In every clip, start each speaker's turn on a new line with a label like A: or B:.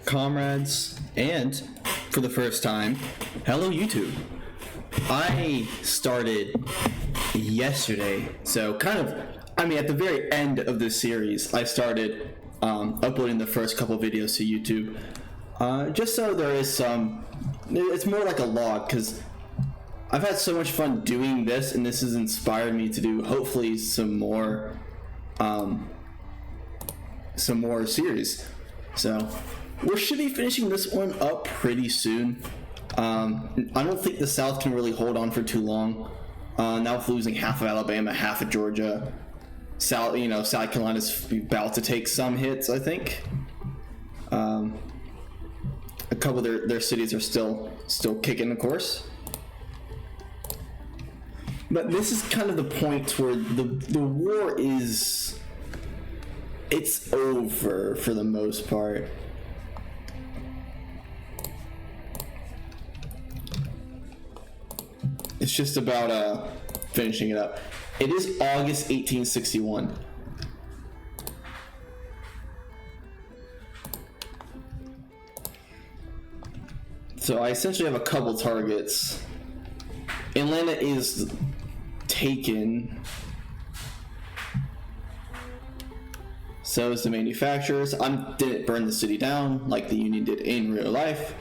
A: comrades, and for the first time, hello YouTube. I started yesterday, so at the very end of this series, I started uploading the first couple videos to YouTube, just so there is it's more like a log, because I've had so much fun doing this, and this has inspired me to do hopefully some more series. So we should be finishing this one up pretty soon. I don't think the South can really hold on for too long. Now with losing half of Alabama, half of Georgia, South Carolina's about to take some hits, I think. A couple of their cities are still kicking, of course. But this is kind of the point where the war it's over for the most part. It's just about finishing it up. It is August 1861. So I essentially have a couple targets. Atlanta is taken. So is the manufacturers. I didn't burn the city down like the Union did in real life.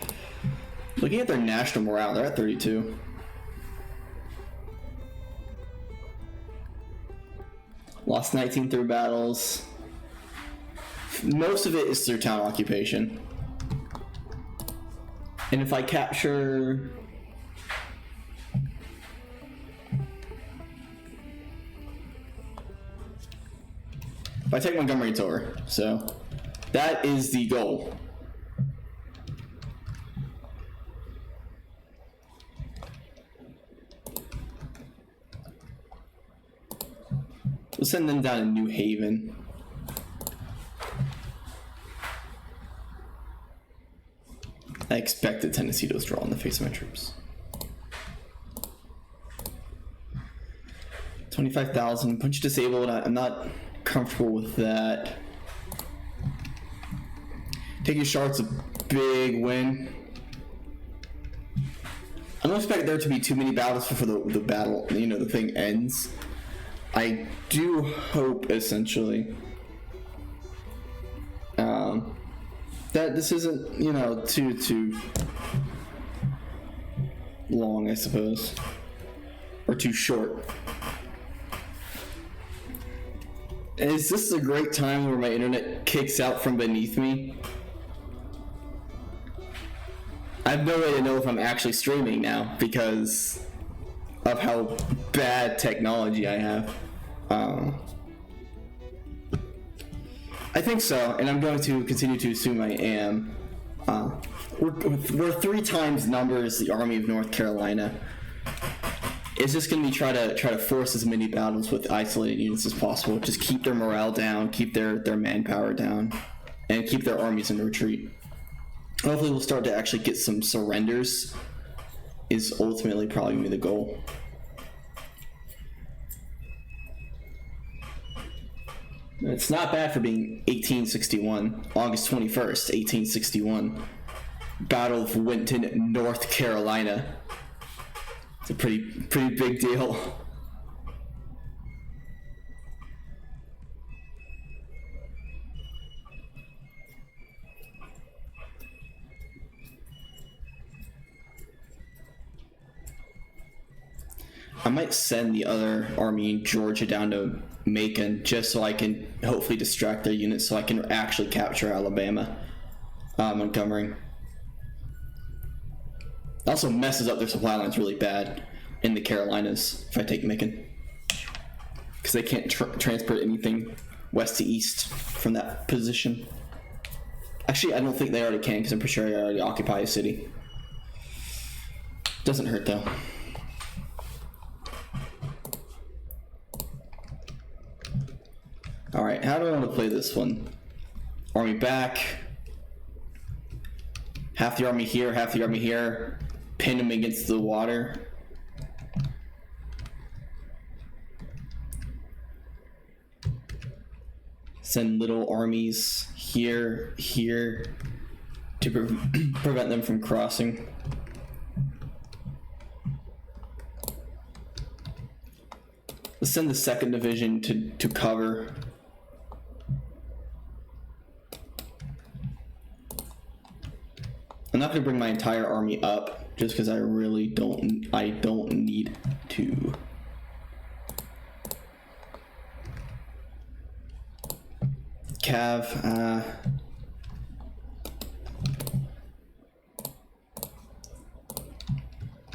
A: Looking at their national morale, they're at 32. Lost 19 through battles. Most of it is through town occupation. And if I capture... If I take Montgomery, it's over. So that is the goal. We'll send them down to New Haven. I expected Tennessee to withdraw in the face of my troops. 25,000, bunch of disabled. I'm not comfortable with that. Taking Charlotte's a big win. I don't expect there to be too many battles before the battle, the thing ends. I do hope, essentially, that this isn't, too long, I suppose, or too short. Is this a great time where my internet kicks out from beneath me? I have no way to know if I'm actually streaming now because of how bad technology I have. I think so, and I'm going to continue to assume I am. We're 3 times numbers the Army of North Carolina. It's just going to be try to force as many battles with isolated units as possible. Just keep their morale down, keep their manpower down, and keep their armies in retreat. Hopefully we'll start to actually get some surrenders is ultimately probably going to be the goal. It's not bad for being 1861, August 21st, 1861. Battle of Winton, North Carolina. It's a pretty big deal. I might send the other army in Georgia down to Macon just so I can hopefully distract their units so I can actually capture Alabama, Montgomery. It also messes up their supply lines really bad in the Carolinas if I take Macon, because they can't transport anything west to east from that position. Actually, I don't think they already can, because I'm pretty sure they already occupy a city. Doesn't hurt though. Alright, how do I want to play this one? Army back. Half the army here, half the army here. Pin them against the water. Send little armies here, here, to prevent them from crossing. Let's send the 2nd Division to cover. I'm not going to bring my entire army up just because I really don't need to. Cav,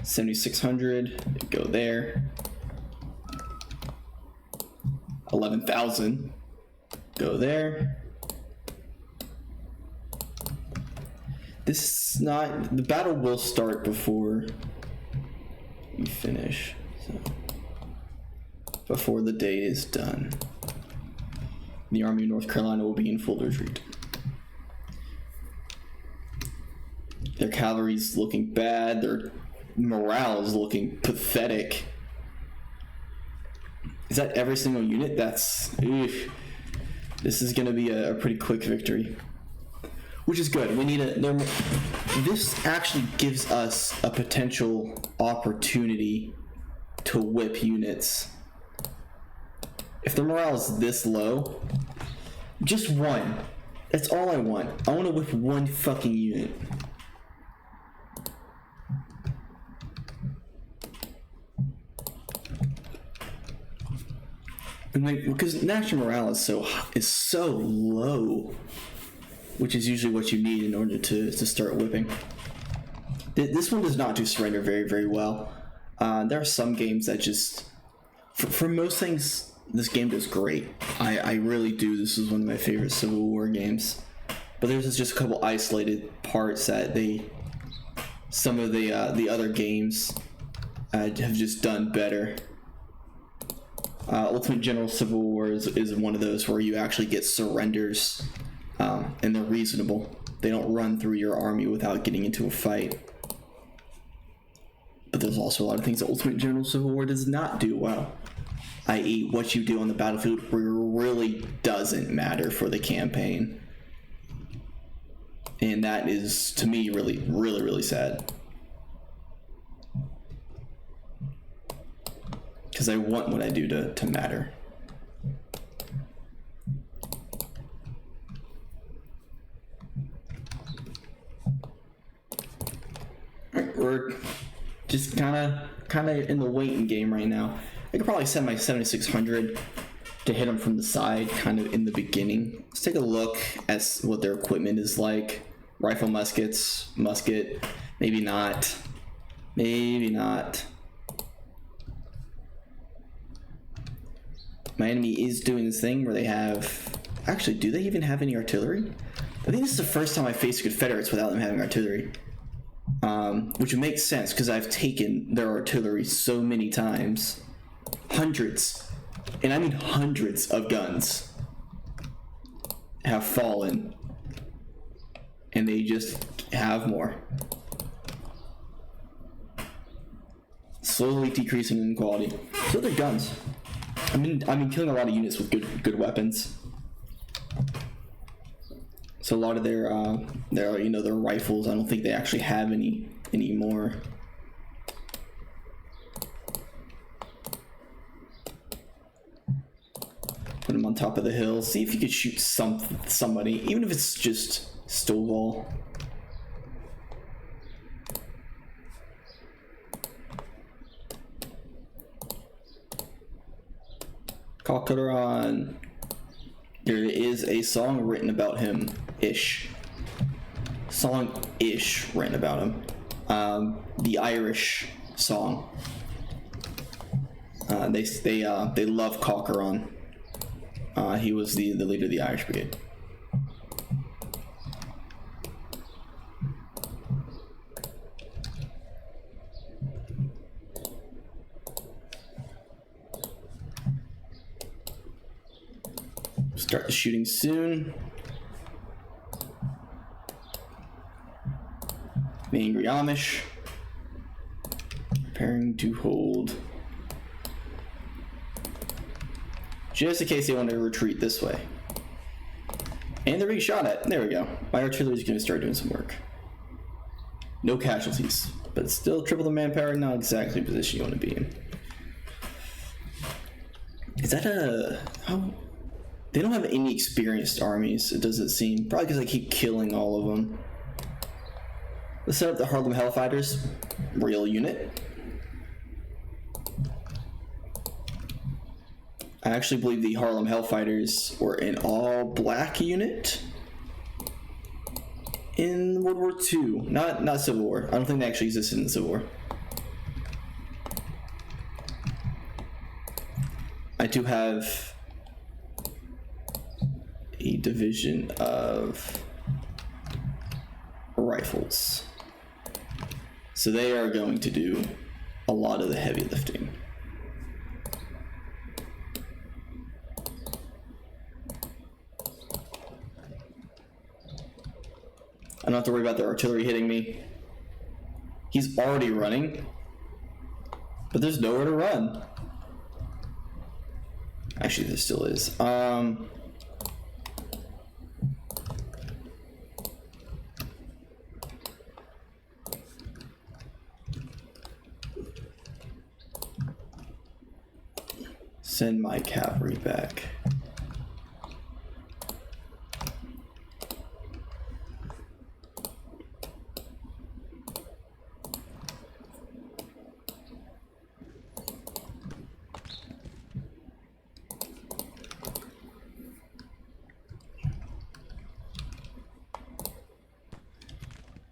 A: 7,600, go there. 11,000, go there. This is not, the battle will start before you finish, so before the day is done. The Army of North Carolina will be in full retreat. Their cavalry's looking bad, their morale is looking pathetic. Is that every single unit? That's, oof. This is gonna be a pretty quick victory. Which is good. We need this actually gives us a potential opportunity to whip units. If the morale is this low, just one. That's all I want. I want to whip one fucking unit. Because national morale is so low, which is usually what you need in order to start whipping. This one does not do surrender very, very well. There are some games that just, for most things, this game does great. I really do. This is one of my favorite Civil War games. But there's just a couple isolated parts that some of the other games have just done better. Ultimate General Civil War is one of those where you actually get surrenders, and they're reasonable. They don't run through your army without getting into a fight. But there's also a lot of things that Ultimate General Civil War does not do well, i.e. what you do on the battlefield really doesn't matter for the campaign. And that is, to me, really, really, really sad. Because I want what I do to matter. We're just kind of in the waiting game right now. I could probably send my 7,600 to hit them from the side, kind of in the beginning. Let's take a look at what their equipment is like. Rifle muskets, musket, maybe not. Maybe not. My enemy is doing this thing where they have... Actually, do they even have any artillery? I think this is the first time I faced Confederates without them having artillery. Which would make sense, because I've taken their artillery so many times. Hundreds, and I mean hundreds of guns have fallen. And they just have more. Slowly decreasing in quality. So they're guns. I mean, killing a lot of units with good weapons. So a lot of their rifles, I don't think they actually have any anymore. Put them on top of the hill. See if you could shoot somebody, even if it's just Stovall. Cochran. There is a song written about him, ish. Song-ish written about him. The Irish song. They love Cochran. He was the leader of the Irish Brigade. Start the shooting soon. The Angry Amish. Preparing to hold. Just in case they want to retreat this way. And they're being shot at. There we go. My artillery's gonna start doing some work. No casualties, but still triple the manpower, not exactly the position you want to be in. Is that a... How... They don't have any experienced armies, it doesn't seem. Probably because I keep killing all of them. Let's set up the Harlem Hellfighters. Real unit. I actually believe the Harlem Hellfighters were an all-black unit in World War II. Not Civil War. I don't think they actually existed in the Civil War. I do have a division of rifles. So they are going to do a lot of the heavy lifting. I don't have to worry about the artillery hitting me. He's already running, but there's nowhere to run. Actually, there still is. Send my cavalry back.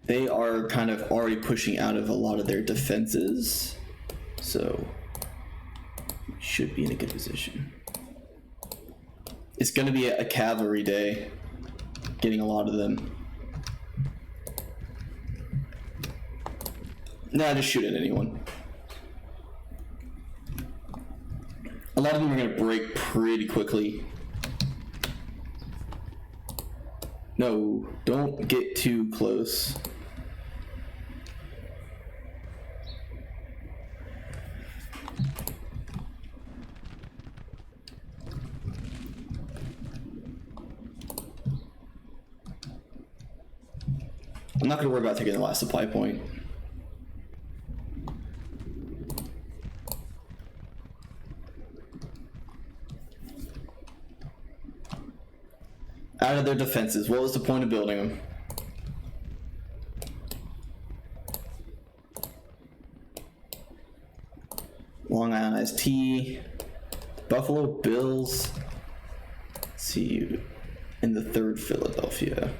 A: They are kind of already pushing out of a lot of their defenses, so should be in a good position. It's going to be a cavalry day, getting a lot of them. Nah, just shoot at anyone. A lot of them are going to break pretty quickly. No, don't get too close. I'm not going to worry about taking the last supply point. Out of their defenses, what was the point of building them? Long Island IST, Buffalo Bills. Let's see you in the 3rd Philadelphia.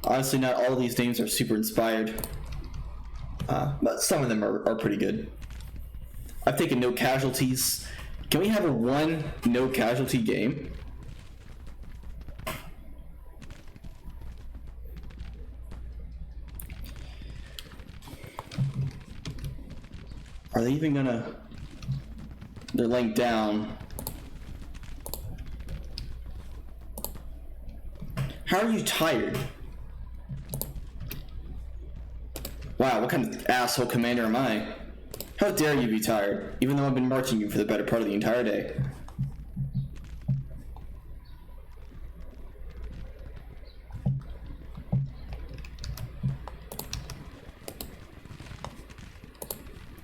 A: Honestly, not all of these names are super inspired, but some of them are pretty good. I've taken no casualties. Can we have a 1 no casualty game? Are they even gonna... They're laying down. How are you tired? Wow, what kind of asshole commander am I? How dare you be tired, even though I've been marching you for the better part of the entire day.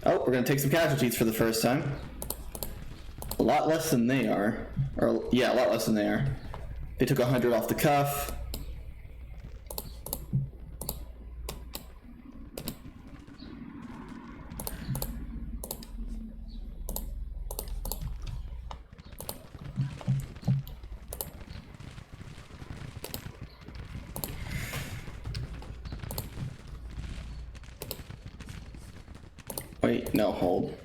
A: Oh, we're gonna take some casualties for the first time. A lot less than they are. Or, yeah, a lot less than they are. They took 100 off the cuff. Wait, no, hold.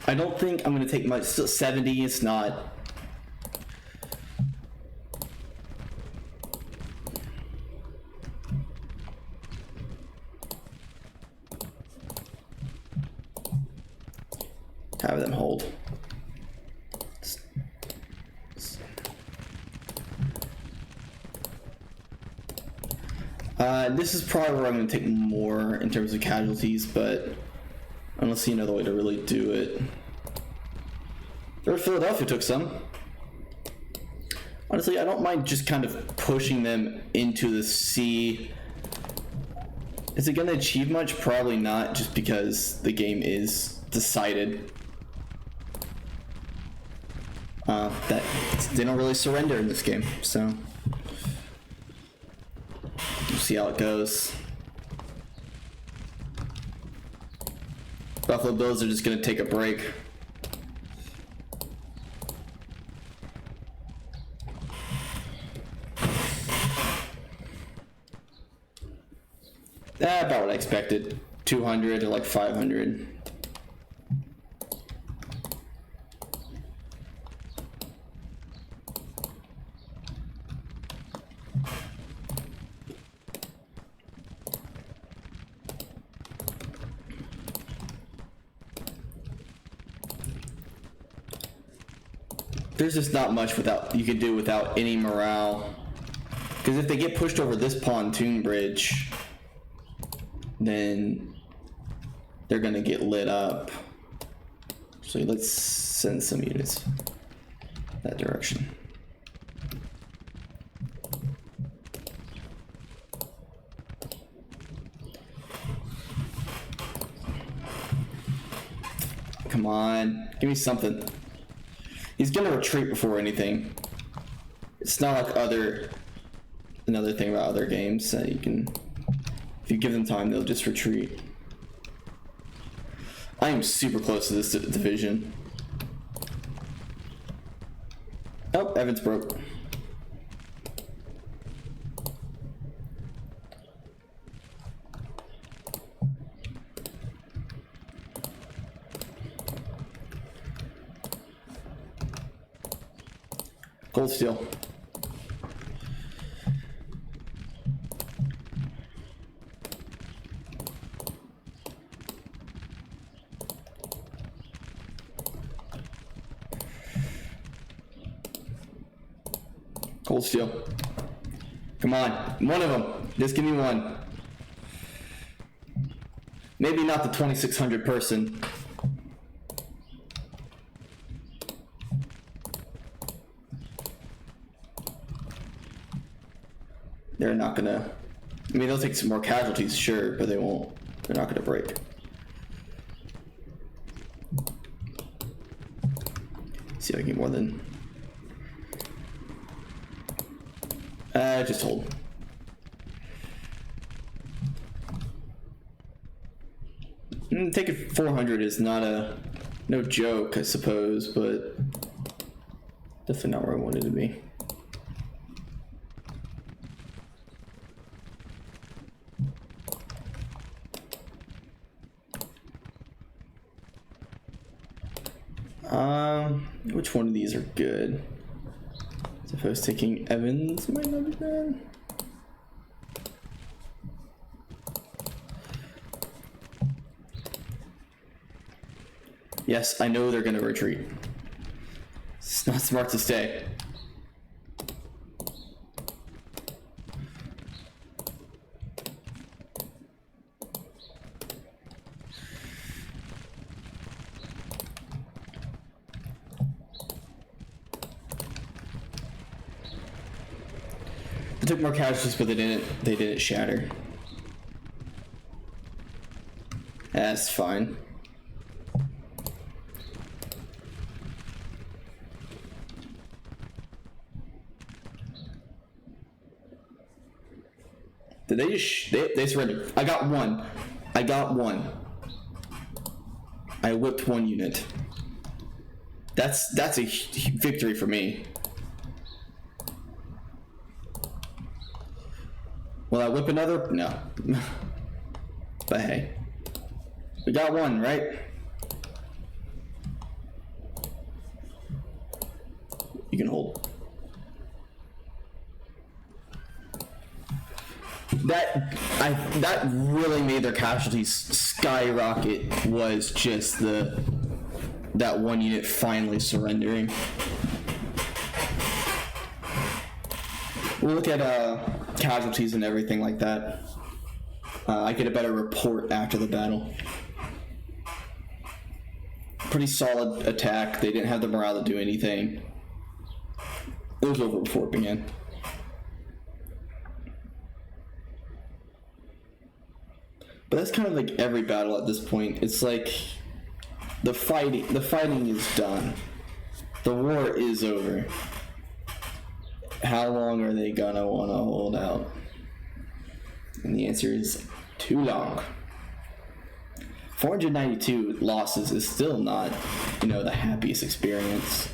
A: I don't think I'm gonna take much. 70, it's not. Have them hold. This is probably where I'm going to take more in terms of casualties, but I don't see another way to really do it. Or Philadelphia took some. Honestly, I don't mind just kind of pushing them into the sea. Is it going to achieve much? Probably not, just because the game is decided. That they don't really surrender in this game, so we'll see how it goes. Buffalo Bills are just going to take a break. About what I expected. 200 to like 500. There's just not much you can do without any morale. Because if they get pushed over this pontoon bridge, then they're gonna get lit up. So let's send some units that direction. Come on, give me something. He's gonna retreat before anything. It's not like another thing about other games that you can, if you give them time, they'll just retreat. I am super close to this division. Oh, Evans broke. Gold steel. Gold steel. Come on, one of them. Just give me one. Maybe not the 2,600 person. They're not gonna, I mean, they'll take some more casualties, sure, but they won't, they're not gonna break. See if I can get more than, just hold. Taking 400 is no joke, I suppose, but definitely not where I wanted to be. Which one of these are good? I suppose taking Evans might not be bad. Yes, I know they're gonna retreat. It's not smart to stay. They took more casualties, but they didn't shatter. That's fine. Did they just they surrendered? I got one. I whipped one unit. That's a victory for me. Will I whip another? No. But hey, we got one, right? You can hold. That really made their casualties skyrocket. Was just that one unit finally surrendering. We'll look at casualties and everything like that. I get a better report after the battle. pretty solid attack. They didn't have the morale to do anything. It was over before it began. But that's kind of like every battle at this point. It's like the fighting is done. The war is over. How long are they gonna want to hold out? And the answer is too long. 492 losses is still not, the happiest experience.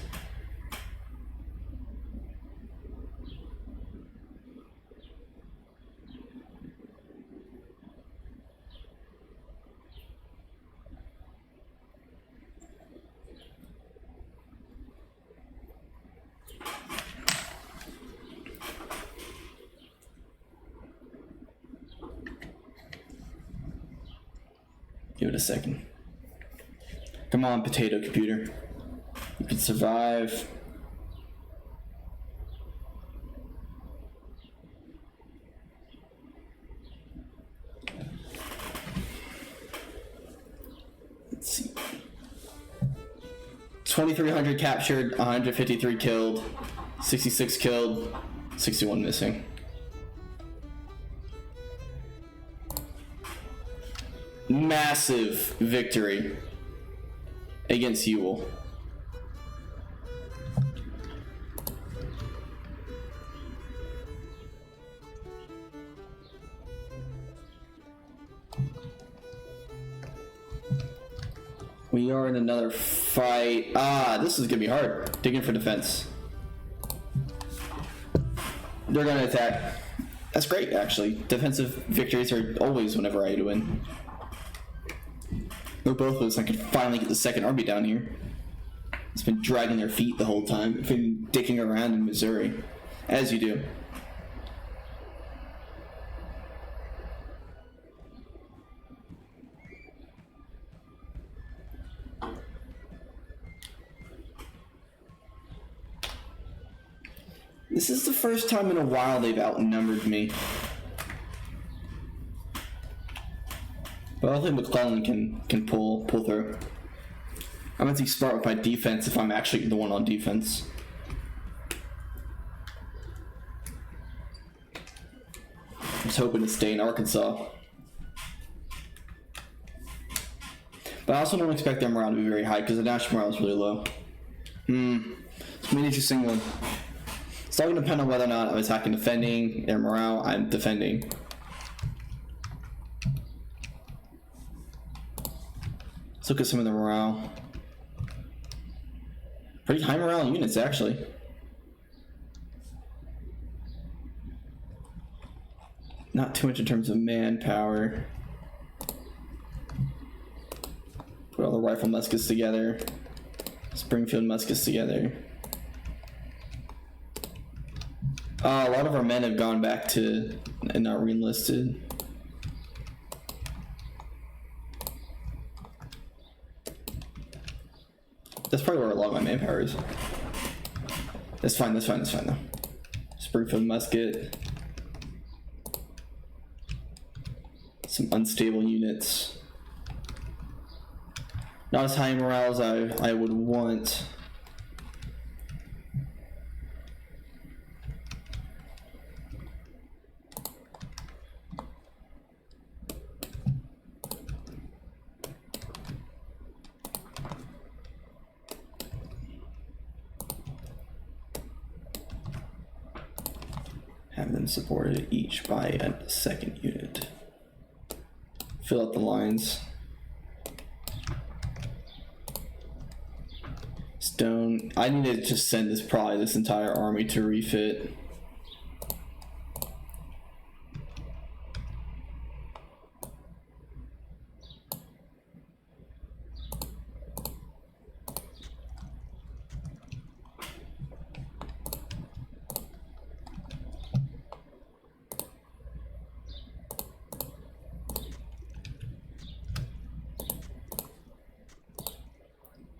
A: Give it a second. Come on, potato computer. You can survive. Let's see. 2,300 captured, 153 killed, 66 killed, 61 missing. Massive victory against Ewell. We are in another fight. This is gonna be hard. Digging for defense. They're gonna attack. That's great, actually. Defensive victories are always whenever I win. They're both of us. I could finally get the second army down here. It's been dragging their feet the whole time. It's been dicking around in Missouri, as you do. This is the first time in a while they've outnumbered me. But I don't think McClellan can pull through. I'm going to be smart with my defense if I'm actually the one on defense. I'm just hoping to stay in Arkansas. But I also don't expect their morale to be very high because the national morale is really low. It's going to be an interesting one. It's all going to depend on whether or not I'm attacking, defending. Their morale, I'm defending. Let's look at some of the morale. Pretty high morale units, actually. Not too much in terms of manpower. Put all the rifle muskets together. Springfield muskets together. A lot of our men have gone back to and not re-enlisted. That's probably where a lot of my manpower is. That's fine though. Springfield musket. Some unstable units. Not as high in morale as I would want. Have them supported each by a second unit. Fill out the lines. Stone. I need to just send this entire army to refit.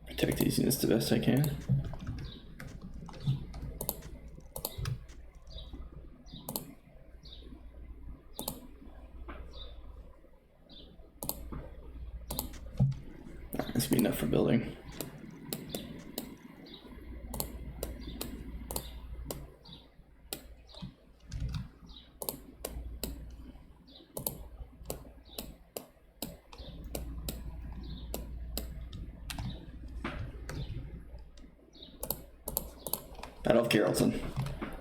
A: Protect these units the best I can. This will be enough for building. Battle of Carrollton.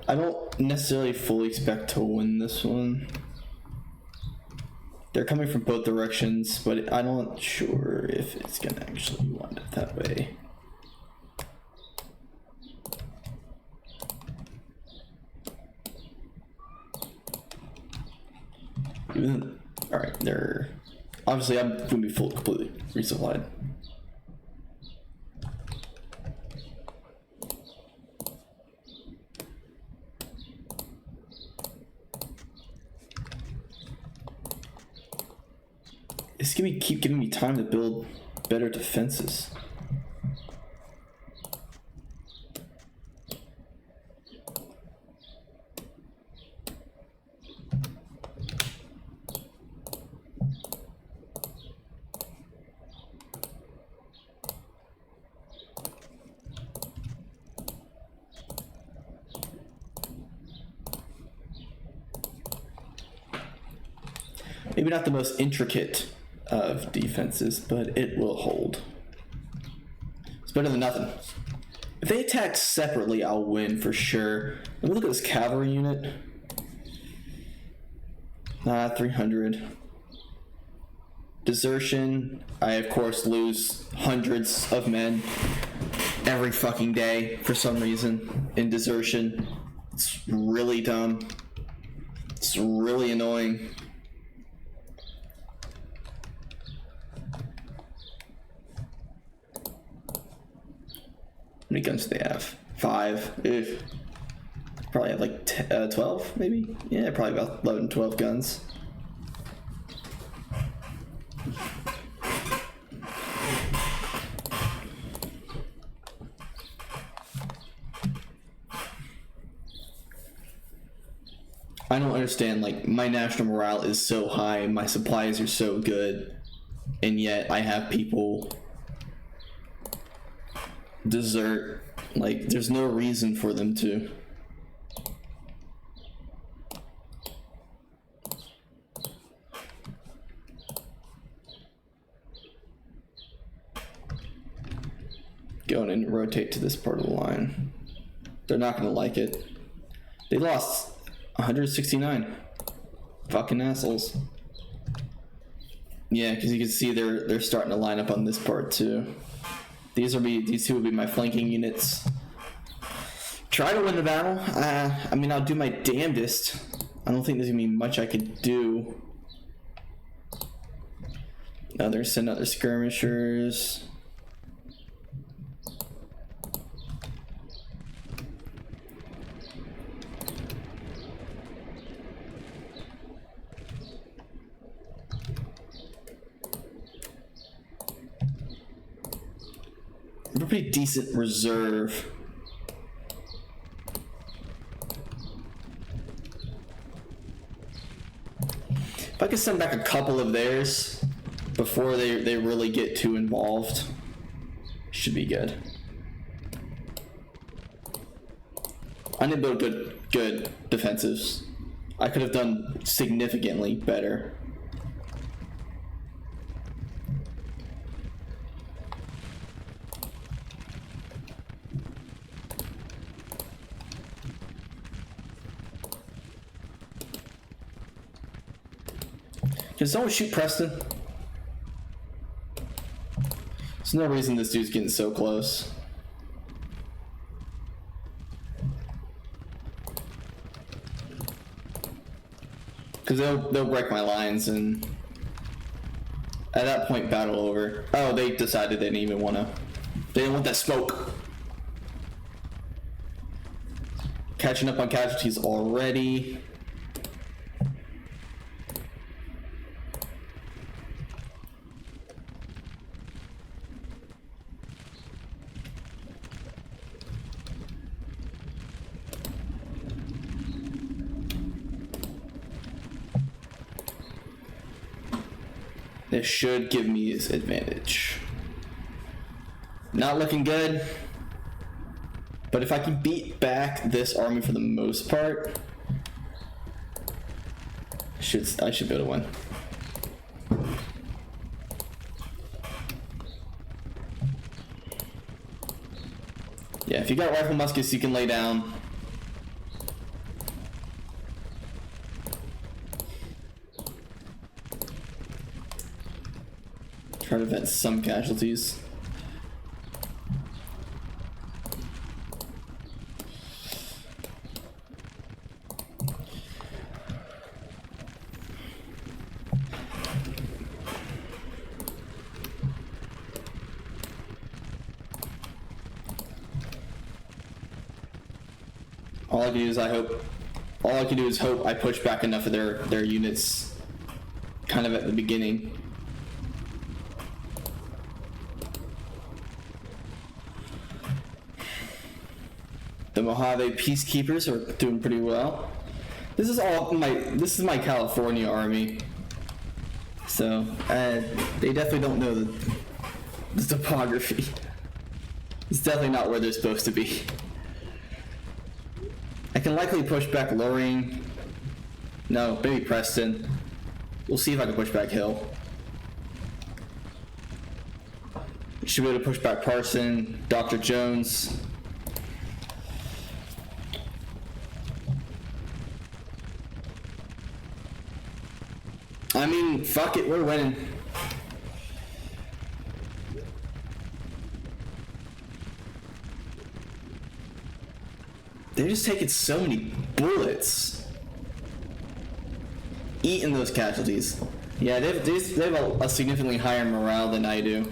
A: I don't necessarily fully expect to win this one. They're coming from both directions, but I'm not sure if it's gonna actually wind up that way. Alright, they're obviously I'm gonna be completely resupplied. It's gonna keep giving me time to build better defenses. Maybe not the most intricate of defenses, but it will hold. It's better than nothing. If they attack separately, I'll win for sure. Let me look at this cavalry unit. 300. Desertion. I, of course, lose hundreds of men every fucking day for some reason in desertion. It's really dumb. It's really annoying. How many guns do they have? 5. Ugh. Probably have like 12, maybe? Yeah, probably about 11, 12 guns. I don't understand, like, my national morale is so high, my supplies are so good, and yet I have people desert. Like, there's no reason for them to. Go and rotate to this part of the line. They're not gonna like it. They lost 169. Fucking assholes. Yeah, because you can see they're starting to line up on this part too. These two will be my flanking units. Try to win the battle. I mean, I'll do my damnedest. I don't think there's gonna be much I could do. Now they're sending out their skirmishers. A pretty decent reserve. If I could send back a couple of theirs before they really get too involved, should be good. I need to build good defensives. I could have done significantly better. Can someone shoot Preston? There's no reason this dude's getting so close. Because they'll break my lines, and at that point, battle over. Oh, they decided they didn't even want to. They didn't want that smoke. Catching up on casualties already. This should give me this advantage. Not looking good. But if I can beat back this army for the most part, I should be able to win. Yeah, if you got rifle muskets, you can lay down. Try to prevent some casualties. All I can do is hope I push back enough of their units kind of at the beginning. The Mojave Peacekeepers are doing pretty well. This is my California army. So they definitely don't know the topography. It's definitely not where they're supposed to be. I can likely push back Loring. No, maybe Preston. We'll see if I can push back Hill. Should be able to push back Parson, Dr. Jones. I mean, fuck it, we're winning. They're just taking so many bullets. Eating those casualties. Yeah, they have a significantly higher morale than I do.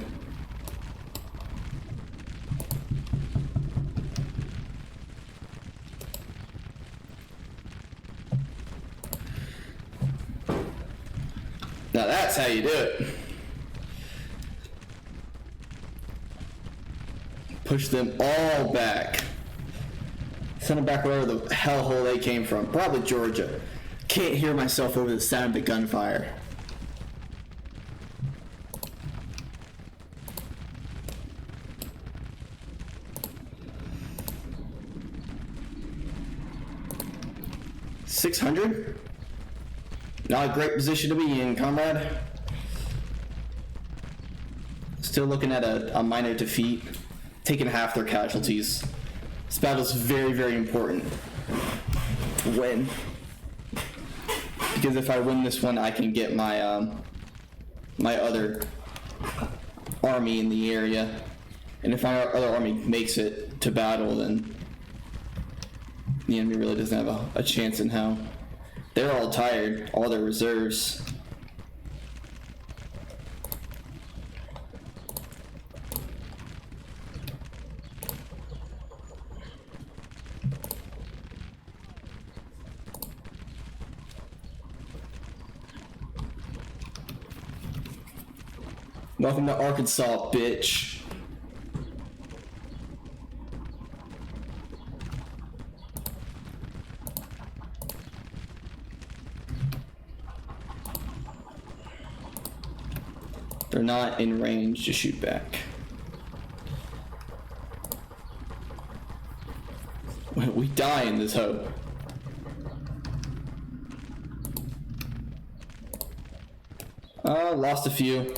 A: Now that's how you do it. Push them all back. Send them back wherever the hellhole they came from. Probably Georgia. Can't hear myself over the sound of the gunfire. $600? Not a great position to be in, comrade. Still looking at a minor defeat. Taking half their casualties. This battle's very, very important to win. Because if I win this one, I can get my my other army in the area. And if my other army makes it to battle, then the enemy really doesn't have a chance in hell. They're all tired, all their reserves. Welcome to Arkansas, bitch. They're not in range to shoot back. We die in this hope. Lost a few.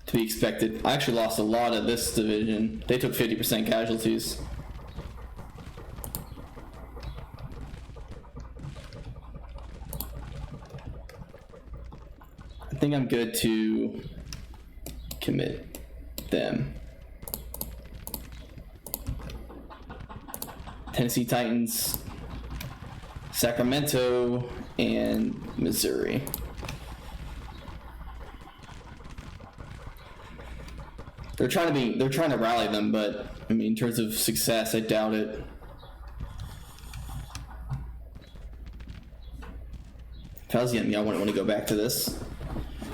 A: To be expected. I actually lost a lot of this division. They took 50% casualties. I think I'm good to commit them. Tennessee Titans, Sacramento, and Missouri. They're trying to rally them, but I mean, in terms of success, I doubt it. If I was the enemy, I wouldn't want to go back to this.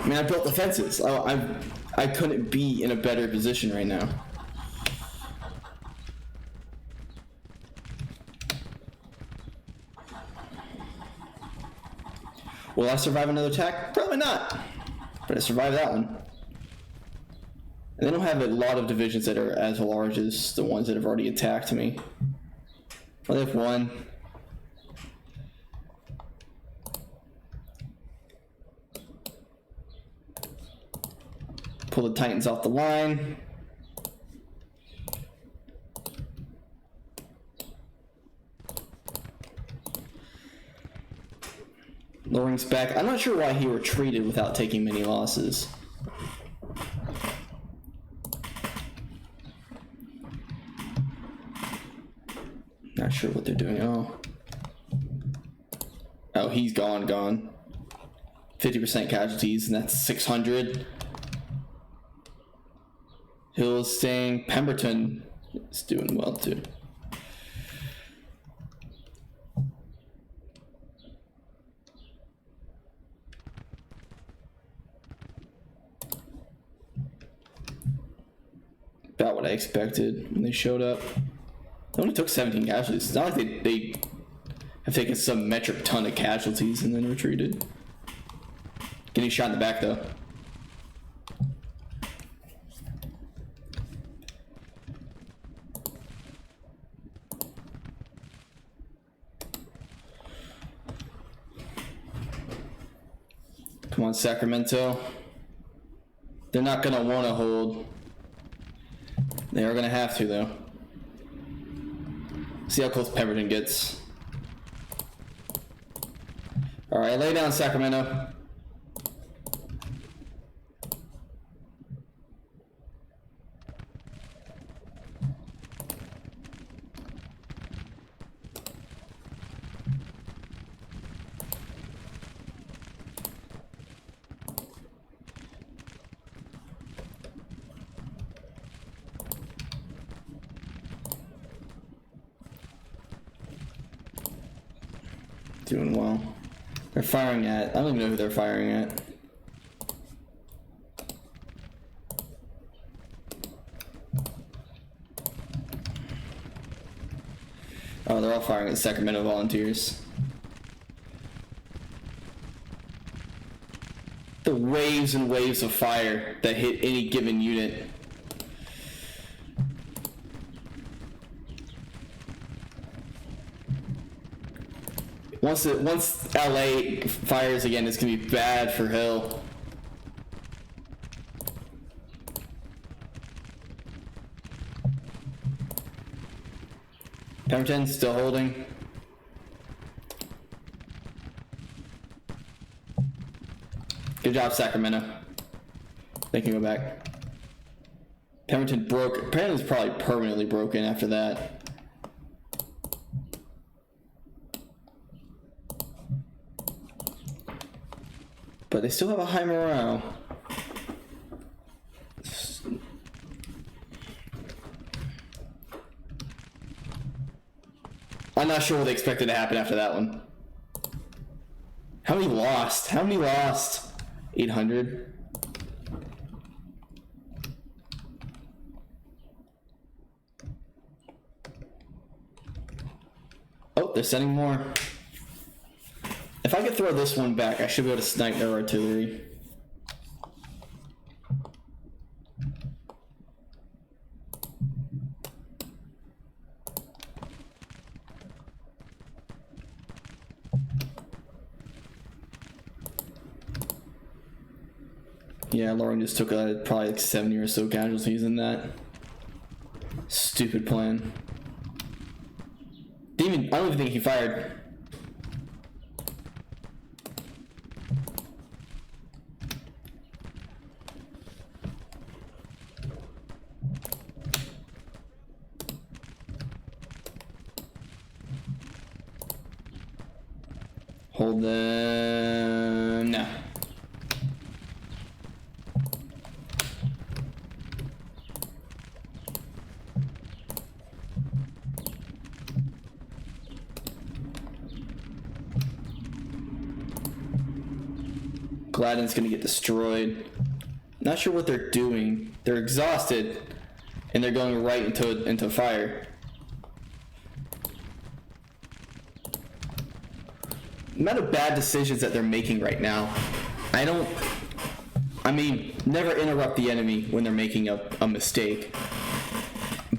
A: I mean, I built defenses. I couldn't be in a better position right now. Will I survive another attack? Probably not. But I survived that one. And they don't have a lot of divisions that are as large as the ones that have already attacked me. Well, they have one. Pull the Titans off the line. Loring's back. I'm not sure why he retreated without taking many losses. Not sure what they're doing. Oh, he's gone. 50% casualties, and that's 600. Hill is staying. Pemberton is doing well too. About what I expected when they showed up. They only took 17 casualties. It's not like they have taken some metric ton of casualties and then retreated. Getting shot in the back though. Come on, Sacramento. They're not gonna want to hold. They are gonna have to though. See how close Pemberton gets. Alright, lay down, Sacramento. Doing well. They're firing at, I don't even know who they're firing at. Oh, they're all firing at Sacramento Volunteers. The waves and waves of fire that hit any given unit. Once LA fires again, it's gonna be bad for Hill. Pemberton still holding. Good job, Sacramento. They can go back. Pemberton broke. Pemberton's probably permanently broken after that. But they still have a high morale. I'm not sure what they expected to happen after that one. How many lost? How many lost? 800. Oh, they're sending more. If I could throw this one back, I should be able to snipe their artillery. Yeah, Loring just took probably like 70 or so casualties in that. Stupid plan. I don't even think he fired. Hold them. No. Gladden's gonna get destroyed. Not sure what they're doing. They're exhausted, and they're going right into fire. The amount of bad decisions that they're making right now. I mean, never interrupt the enemy when they're making a mistake.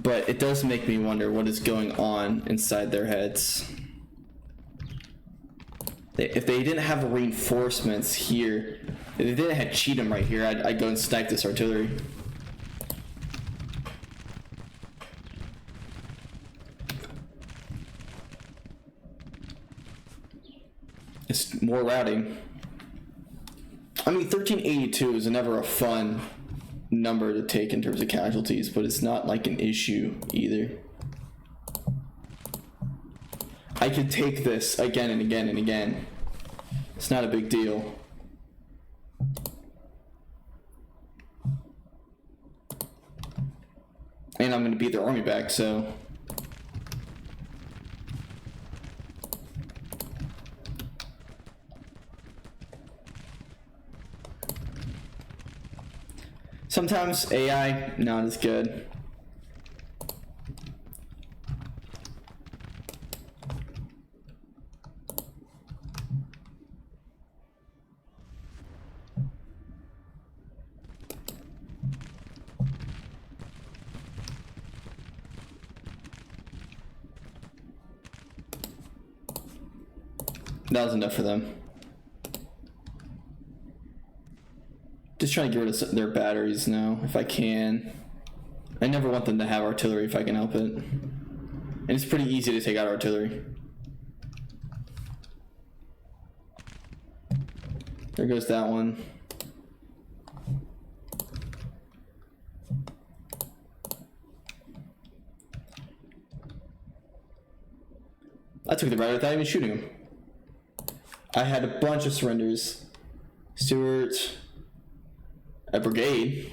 A: But it does make me wonder what is going on inside their heads. If they didn't have reinforcements here, if they didn't have Cheatham right here, I'd go and snipe this artillery. It's more routing. I mean, 1382 is never a fun number to take in terms of casualties, but it's not like an issue either. I could take this again and again and again. It's not a big deal. And I'm going to beat their army back, so... Sometimes AI, not as good. That was enough for them. Just trying to get rid of their batteries now, if I can. I never want them to have artillery if I can help it. And it's pretty easy to take out artillery. There goes that one. I took the rider without even shooting him. I had a bunch of surrenders. Stuart, a brigade.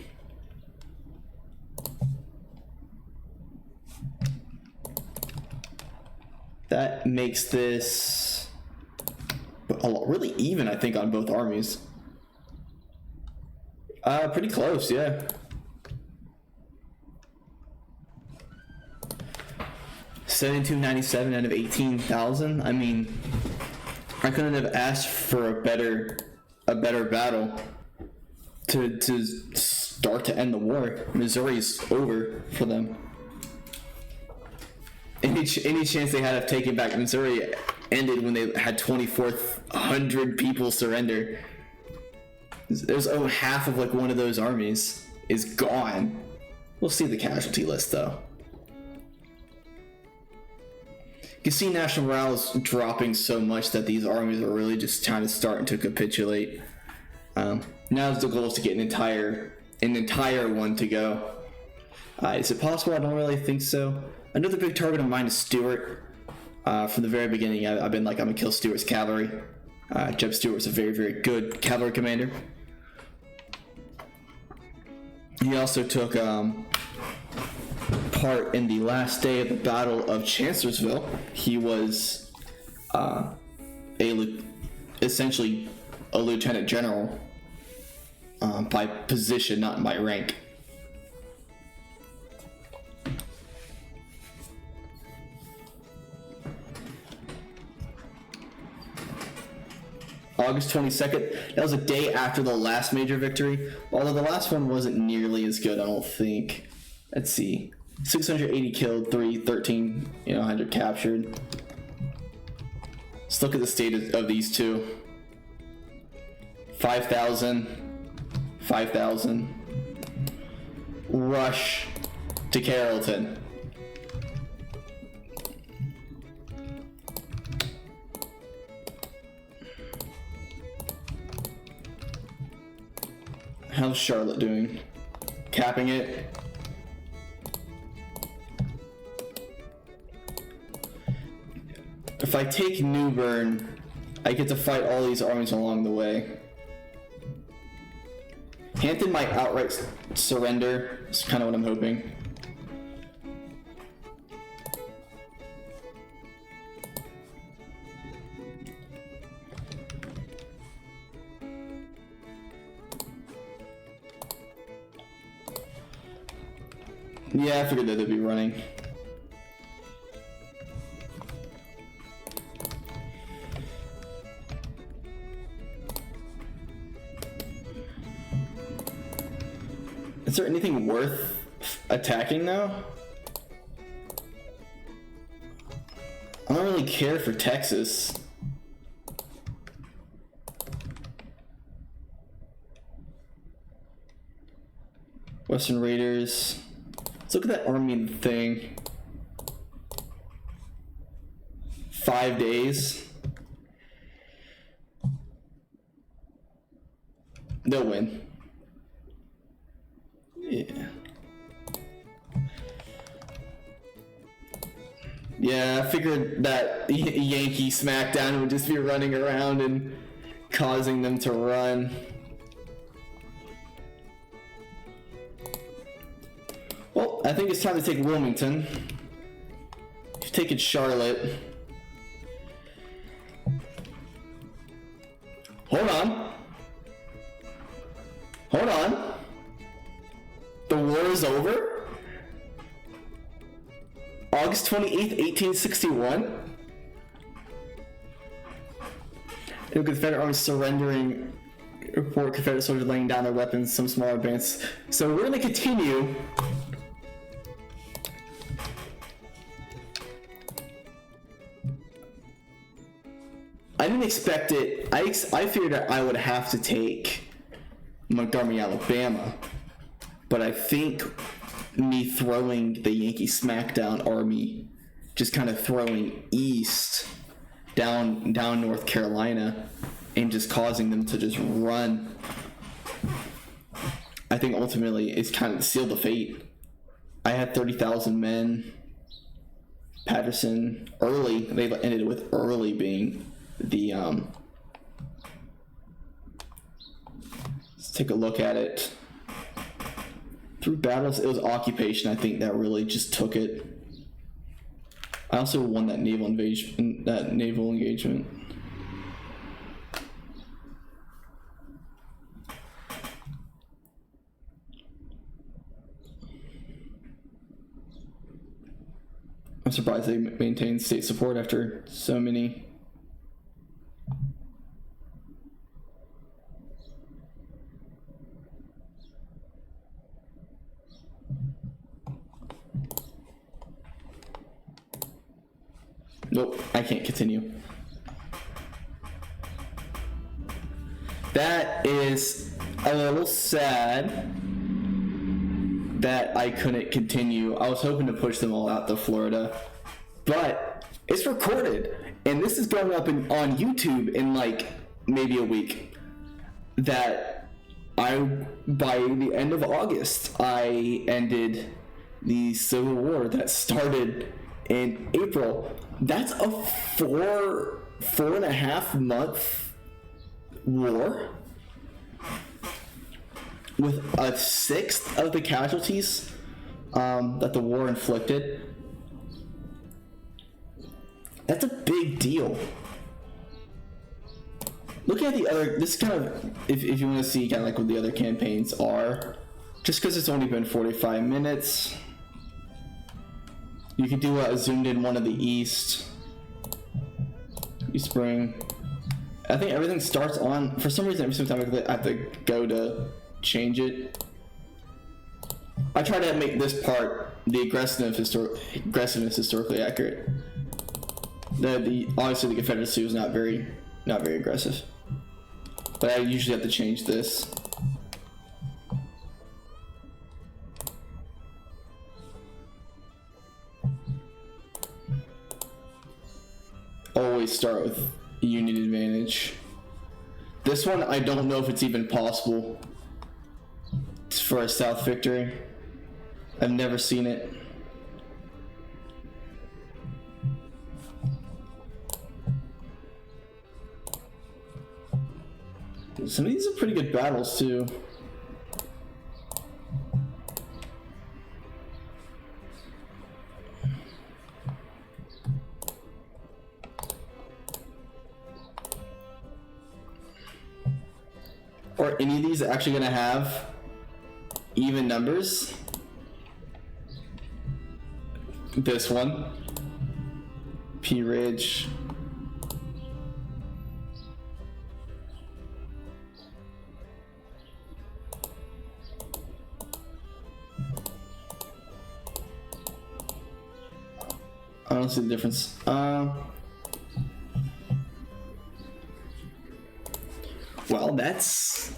A: That makes this really even, I think, on both armies. Pretty close, yeah. $72.97 out of 18,000. I mean, I couldn't have asked for a better battle to start to end the war. Missouri's over for them. Any chance they had of taking back Missouri ended when they had 2,400 people surrender. There's half of like one of those armies is gone. We'll see the casualty list though. You can see national morale is dropping so much that these armies are really just kind of starting to capitulate. Now the goal is to get an entire one to go. Is it possible? I don't really think so. Another big target of mine is Stuart. From the very beginning, I've been like, I'm gonna kill Stuart's cavalry. Jeb Stuart was a very, very good cavalry commander. He also took part in the last day of the Battle of Chancellorsville. He was essentially a lieutenant general by position, not by rank. August 22nd, that was a day after the last major victory, although the last one wasn't nearly as good, I don't think. Let's see, 680 killed, 100 captured. Let's look at the state of these two. 5,000. Rush to Carrollton. How's Charlotte doing? Capping it. If I take New Bern, I get to fight all these armies along the way. Hampton might outright surrender. That's kind of what I'm hoping. Yeah, I figured that they'd be running. Is there anything worth attacking now? I don't really care for Texas. Western Raiders. Let's look at that army thing. 5 days. They'll win. Yeah. Yeah, I figured that Yankee SmackDown would just be running around and causing them to run. Well, I think it's time to take Wilmington. You've taken Charlotte. Hold on. Hold on. The war is over? August 28th, 1861? The Confederate Army surrendering. Report Confederate soldiers laying down their weapons, some small advance. So we're going to continue. I didn't expect it. I figured that I would have to take Montgomery, Alabama. But I think me throwing the Yankee SmackDown army, just kind of throwing east down North Carolina and just causing them to just run, I think ultimately it's kind of sealed the fate. I had 30,000 men. Patterson, Early, they ended with Early being the let's take a look at it. Through battles, it was occupation, I think, that really just took it. I also won that naval invasion, that naval engagement. I'm surprised they maintained state support after so many. Nope, I can't continue. That is a little sad that I couldn't continue. I was hoping to push them all out to Florida, but it's recorded, and this is going up on YouTube in like maybe a week. That by the end of August, I ended the Civil War that started in April. That's a 4.5 month war with a sixth of the casualties that the war inflicted. That's a big deal. Look at the other, this kind of, if you want to see kind of like what the other campaigns are, just because it's only been 45 minutes. You could do a zoomed in one of the East Spring. I think everything starts on, for some reason, every single time I have to go to change it. I try to make this part, the aggressiveness historically accurate. Obviously the Confederacy was not very aggressive, but I usually have to change this. Always start with Union advantage. This one, I don't know if it's even possible for a South victory. I've never seen it. Some of these are pretty good battles too. Are any of these actually going to have even numbers? This one, Pea Ridge. I don't see the difference. Well, that's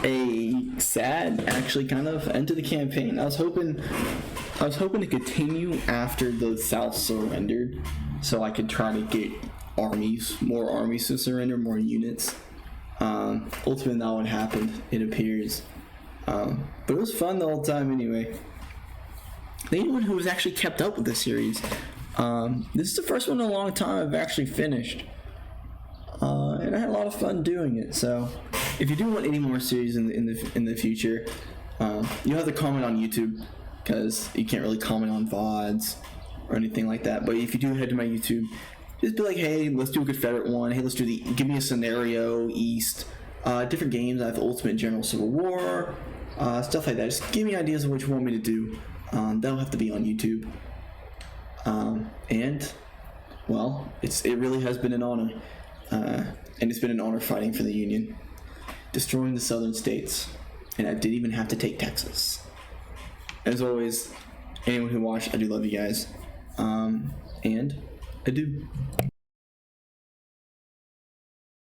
A: a sad, actually, kind of end to the campaign. I was hoping to continue after the South surrendered, so I could try to get more armies to surrender, more units. Ultimately, that one happened, it appears. But it was fun the whole time anyway. Anyone who has actually kept up with the series, this is the first one in a long time I've actually finished. And I had a lot of fun doing it. So, if you do want any more series in the future, you'll have to comment on YouTube because you can't really comment on VODs or anything like that. But if you do head to my YouTube, just be like, hey, let's do a Confederate one. Hey, give me a scenario, East, different games. I have Ultimate General Civil War, stuff like that. Just give me ideas of what you want me to do. That'll have to be on YouTube. And, well, it really has been an honor. And it's been an honor fighting for the Union, destroying the southern states, and I didn't even have to take Texas. As always, anyone who watched, I do love you guys, and I do.